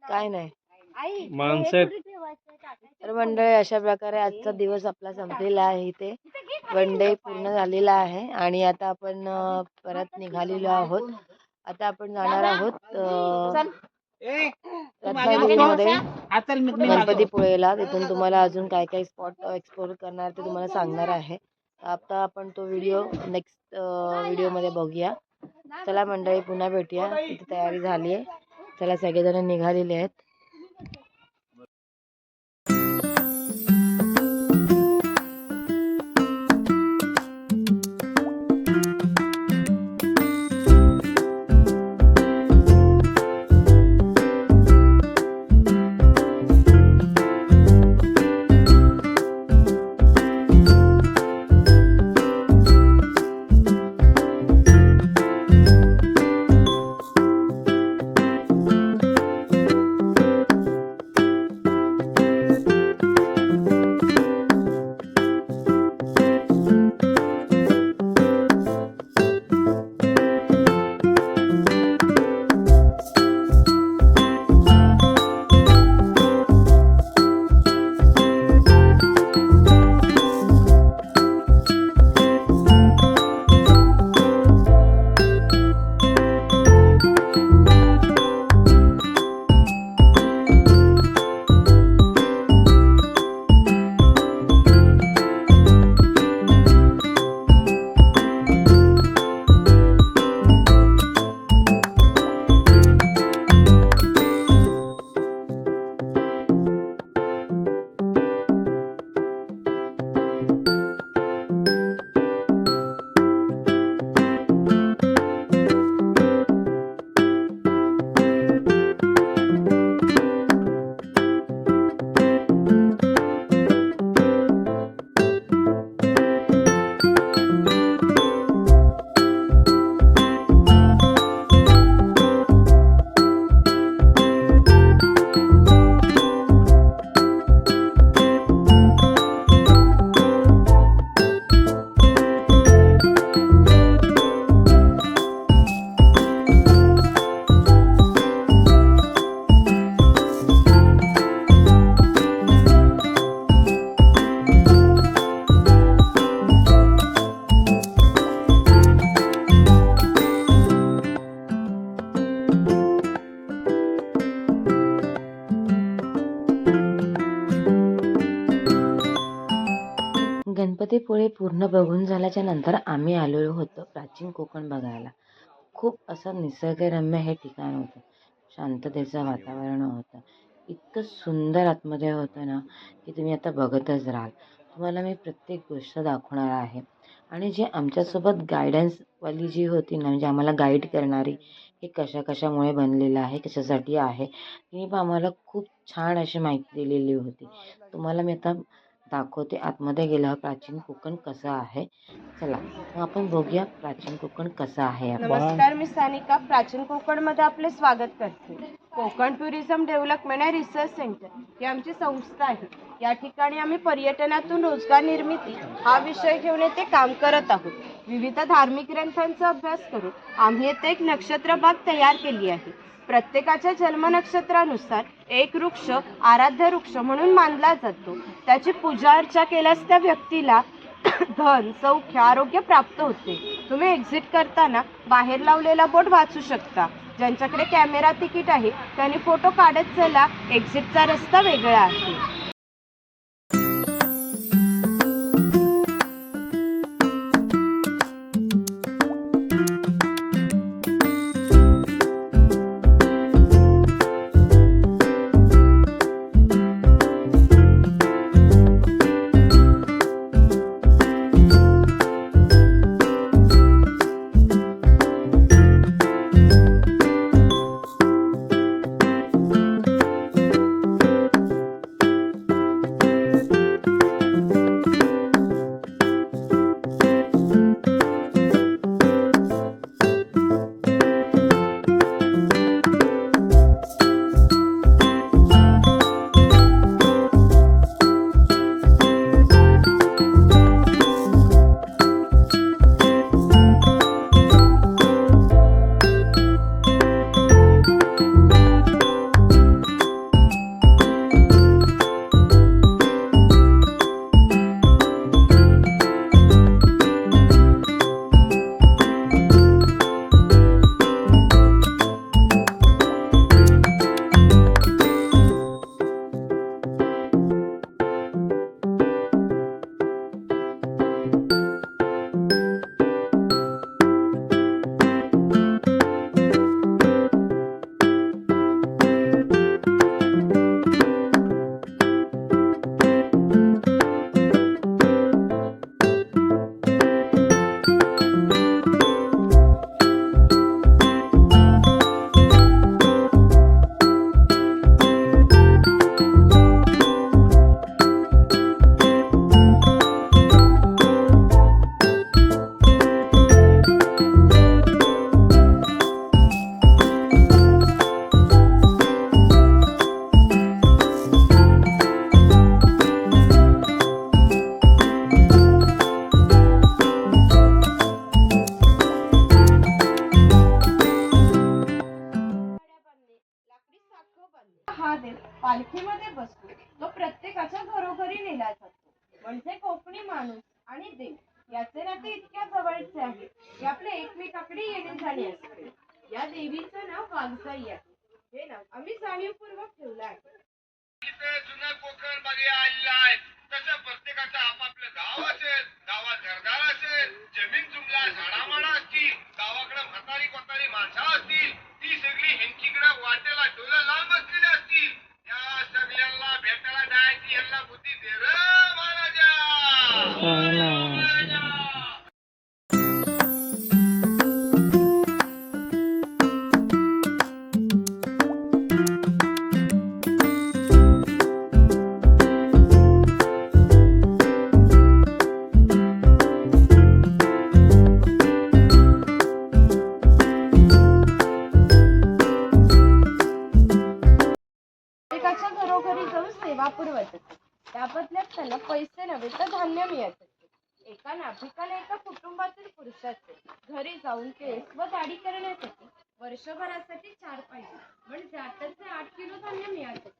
काय नाही माणसं आहेत. तर मंडळी अशा प्रकारे आजचा दिवस आपला संपलेला आहे. इथे वन डे पूर्ण झालेला आहे आणि आता आपण परत निघालेलो आहोत. आता आपण जाणार आहोत रत्नागिरीमध्ये गणपतीपुळेला. तिथून तुम्हाला अजून काय काय स्पॉट एक्सप्लोर करणार ते तुम्हाला सांगणार आहे. आता आपण तो व्हिडिओ नेक्स्ट व्हिडिओमध्ये बघूया. चला मंडळी पुन्हा भेटूया. तिथे तयारी झाली आहे. चला सगळेजण निघालेले आहेत. गणपतीपुळे पूर्ण बघून झाल्याच्या नंतर आम्ही आलेलो होतो प्राचीन कोकण बघायला. खूप असं निसर्गरम्य हे ठिकाण होतं. शांततेचं वातावरण होतं. इतकं सुंदर आतमध्ये होतं ना की तुम्ही आता बघतच राहाल. तुम्हाला मी प्रत्येक गोष्ट दाखवणार आहे. आणि जे आमच्यासोबत गायडन्सवाली जी होती ना, म्हणजे आम्हाला गाईड करणारी, हे कशामुळे बनलेलं आहे, कशासाठी आहे, तिने पण आम्हाला खूप छान अशी माहिती दिलेली होती. तुम्हाला मी आता दाखवते आतमध्ये गेल्यावर प्राचीन कोकण कसं आहे. चला मग आपण बघूया प्राचीन कोकण कसं आहे. नमस्कार, मी सानिका प्राचीन कोकणमध्ये आपले स्वागत करते. Konkan tourism development and research centre ही आमची संस्था आहे. या ठिकाणी आम्ही पर्यटनातून रोजगार निर्मिती हा विषय घेऊन येथे काम करत आहोत. विविध धार्मिक ग्रंथांचा अभ्यास करून आम्ही येथे एक नक्षत्र बाग तयार केली आहे. प्रत्येकाच्या जन्म नक्षत्रानुसार एक वृक्ष आराध्य वृक्ष म्हणून मानला जातो. त्याची पूजा अर्चा केल्यास त्या व्यक्तीला धन, सौख्य, आरोग्य प्राप्त होते. तुम्ही एक्झिट करताना बाहेर लावलेला बोर्ड वाचू शकता. ज्यांच्याकडे कॅमेरा तिकीट आहे त्यांनी फोटो काढत चला. एक्झिटचा रस्ता वेगळा आहे. समाधानी असते. या देवीचं नाव वाघजाई आहे. हे नाव आम्ही जाणीवपूर्वक ठेवलं आहे. इथे जुनं कोकण मध्ये आलेलं आहे. तसं प्रत्येकाचं आपापलं गाव असेल, गावात घरदार असेल, जमीन जुमला झाडामाडा असतील, गावाकडे म्हातारी कोतारी माणसं असतील, ती सगळी ह्यांचीकडे वाटेला डोलं लावून बसलेली असतील. या सगळ्यांना भेटायला जायची यांना बुद्धी दे रे महाराजा. प्रत्येकाच्या घरोघरी जाऊन सेवा पुरवत असते. त्या बदल्यात त्यांना पैसे नव्हे तर धान्य मिळत असते. एका नाभिकाला एका कुटुंबातील पुरुषाचे घरी जाऊन केस व दाढी करण्यासाठी वर्षभरासाठी 4 पाहिजे म्हणजे त्याचे 8 किलो धान्य मिळत असते.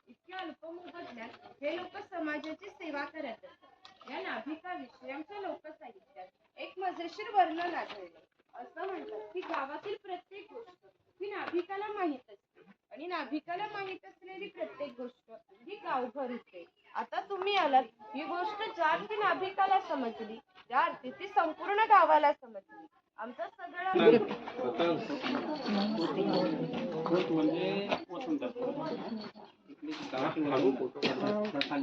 इतक्या अल्प मोबदल्यात हे लोक समाजाची सेवा करत असतात. या नाभिकाविषयी आमच्या लोकसाहित्यात एक मजेशीर वर्णन आढळले. असं म्हणतात की गावातील प्रत्येक गोष्ट ही नाभिकाला माहीत असते आणि नाभिकाला माहीत असलेली प्रत्येक गोष्ट ही गावभर होते. आता तुम्ही आलात, ही गोष्ट ज्या अर्थी नाभिकाला समजली त्या अर्थी ती संपूर्ण गावाला समजली. आमचा सगळा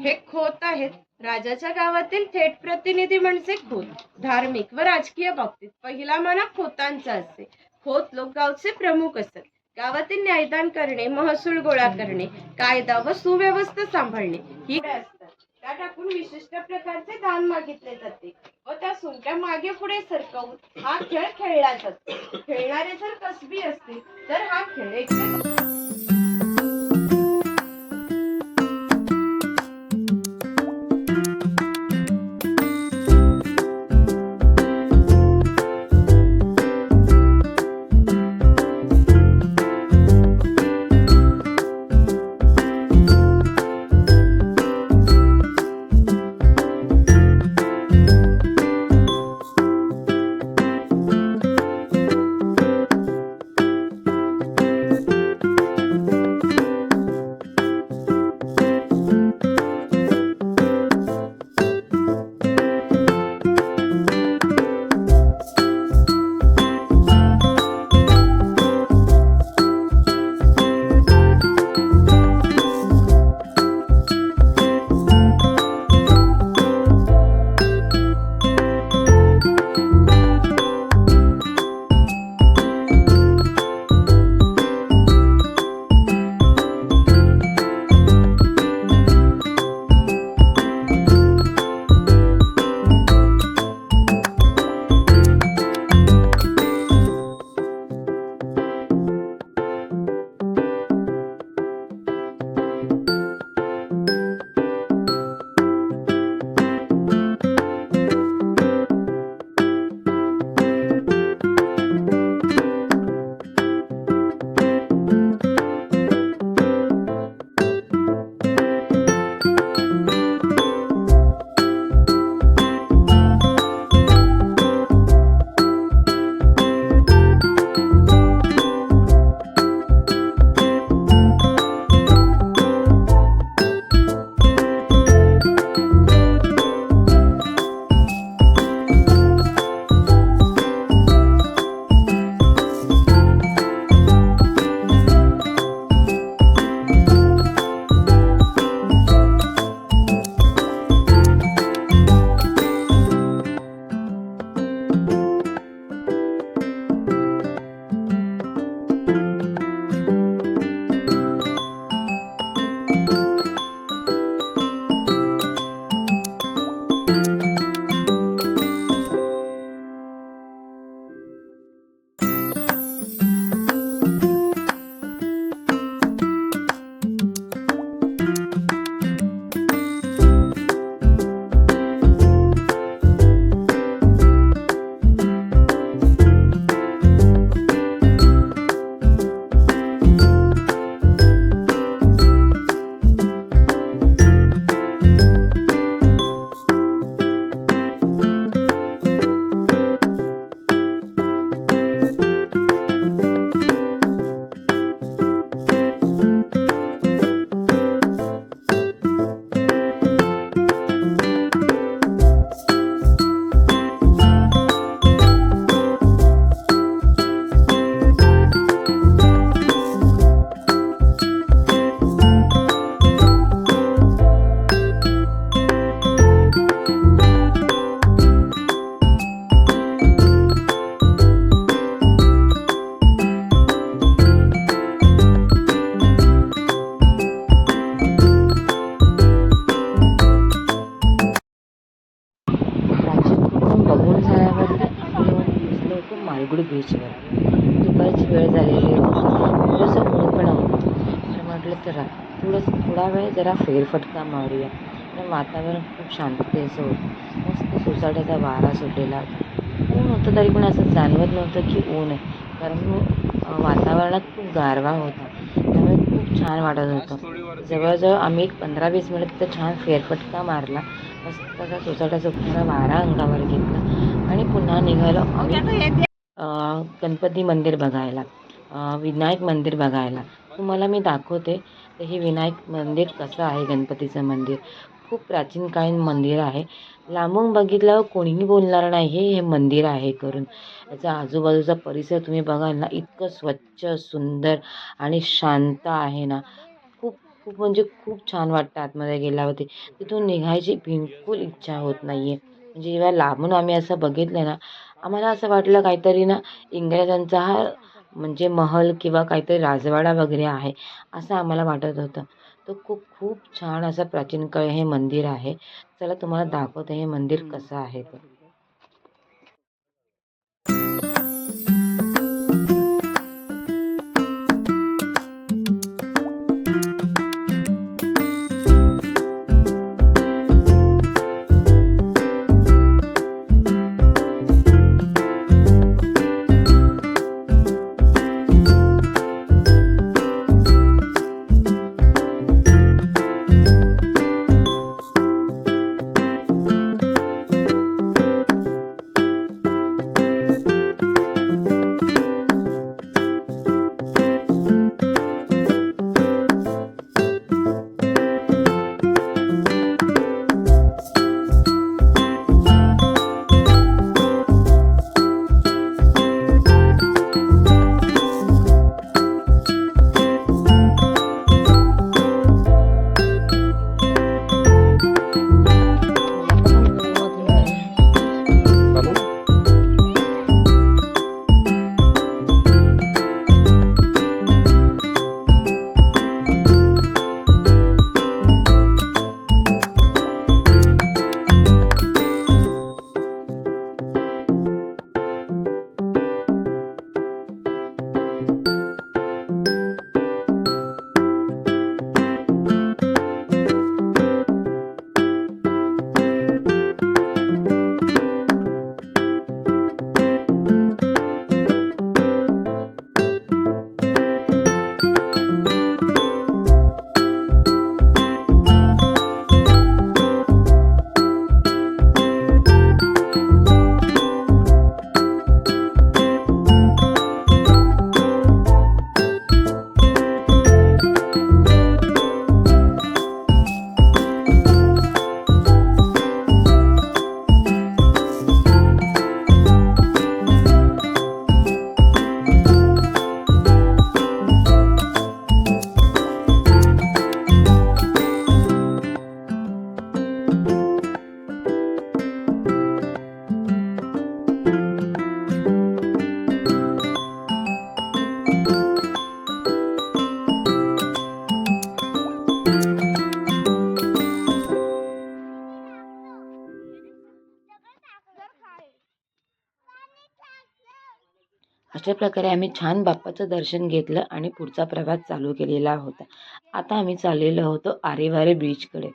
हे खोत आहेत. राजाच्या गावातील थेट प्रतिनिधी म्हणजे खोत. धार्मिक व राजकीय बाबतीत पहिला माना खोतांचा असते. खोत लोक गावचे प्रमुख असतात. गावातील न्यायदान करणे, महसूल गोळा करणे, कायदा व सुव्यवस्था सांभाळणे ही असतात. त्या टाकून विशिष्ट प्रकारचे दान मागितले जाते व त्या सुंट्या मागे पुढे सरकवून हा खेळ खेळला जातो. खेळणारे जर कसबी असतील तर हा खेळ एकटे मालगुडी बीचवर. दुपारची वेळ झालेली होती, थोडंसं ऊन पण होतं. तर म्हटलं चला थोडा वेळ जरा फेरफटका मारूया. आणि वातावरण खूप शांततेचं होतं. मस्त सोसाट्याचा वारा सुटलेला होता. ऊन होतं तरी पण असं जाणवत नव्हतं की ऊन आहे, कारण वातावरणात खूप गारवा होता. त्यामुळे खूप छान वाटत होतं. जवळजवळ आम्ही एक 15-20 मिनिट तिथं छान फेरफटका मारला. मस्त असा सोसाट्याचा थोडा वारा अंगावर घेतला आणि पुन्हा निघालो आम्ही गणपती मंदिर बघायला, विनायक मंदिर बघायला. तुम्हाला मी दाखवते तर हे विनायक मंदिर कसं आहे. गणपतीचं मंदिर खूप प्राचीन कालीन मंदिर आहे. लांबून बघितल्यावर कोणीही बोलणार नाही हे मंदिर आहे करून. याचा आजूबाजूचा परिसर तुम्ही बघाल ना, इतकं स्वच्छ, सुंदर आणि शांत आहे ना, खूप खूप म्हणजे खूप छान वाटतं आतमध्ये गेल्यावरती. तिथून निघायची बिलकुल इच्छा होत नाही आहे. म्हणजे जेव्हा लांबून आम्ही असं बघितलं ना, आम्हाला असं वाटलं काहीतरी ना इंग्रजांचा हा म्हणजे महल किंवा काहीतरी राजवाडा वगैरे आहे, असं आम्हाला वाटत होतं. तर खूप खूप छान असं प्राचीन काळी हे मंदिर आहे. चला तुम्हाला दाखवते हे मंदिर कसं आहे ते. अशा प्रकारे आम्ही छान बाप्पाचं दर्शन घेतलं आणि पुढचा प्रवास चालू केलेला होता. आता आम्ही चाललेलो होतो आरेवारे बीचकडे.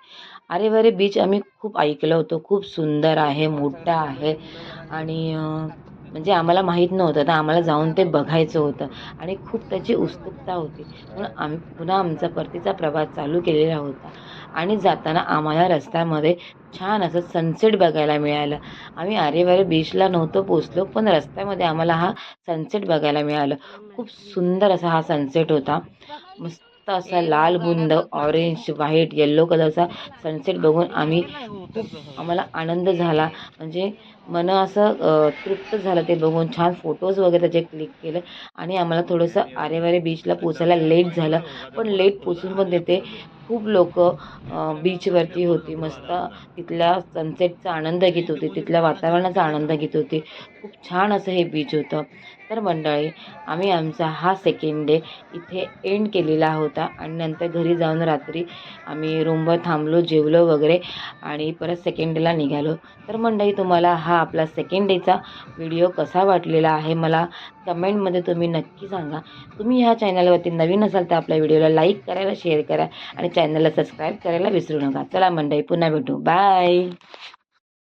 आरेवारे बीच आम्ही खूप ऐकलं होतं, खूप सुंदर आहे, मोठं आहे आणि म्हणजे आम्हाला माहीत नव्हतं, तर आम्हाला जाऊन ते बघायचं होतं आणि खूप त्याची उत्सुकता होती. म्हणून आम्ही पुन्हा आमचा परतीचा प्रवास चालू केलेला होता आणि जाताना आम्हाला रस्त्यामध्ये छान असं सनसेट बघायला मिळालं. आम्ही आरेवारे बीचला नव्हतो पोचलो, पण रस्त्यामध्ये आम्हाला हा सनसेट बघायला मिळालं. खूप सुंदर असा हा सनसेट होता. मस्त असा लाल बुंद, ऑरेंज, व्हाईट, येल्लो कलरचा सनसेट बघून आम्हाला आनंद झाला. म्हणजे मन असं तृप्त झालं ते बघून. छान फोटोज वगैरे त्याचे क्लिक केले आणि आम्हाला थोडंसं आरेवारे बीचला पोचायला लेट झालं. पण लेट पोचून पण तिथे खूप लोकं बीचवरती होती. मस्त तिथल्या सनसेटचा आनंद घेत होती, तिथल्या वातावरणाचा आनंद घेत होती. खूप छान असं हे बीच होतं. तर मंडळी, आम्ही आमचा हा सेकंड डे इथे एंड केलेला होता आणि नंतर घरी जाऊन रात्री आम्ही रूमवर थांबलो, जेवलो वगैरे आणि परत सेकंड डेला निघालो. तर मंडळी, तुम्हाला हा आपला सेकंड डेचा व्हिडिओ कसा वाटलेला आहे मला कमेंटमध्ये तुम्ही नक्की सांगा. तुम्ही ह्या चॅनलवरती नवीन असाल तर आपल्या व्हिडिओला लाईक करायला, शेअर करा आणि चॅनलला सबस्क्राईब करायला विसरू नका. चला मंडळी, पुन्हा भेटू. बाय.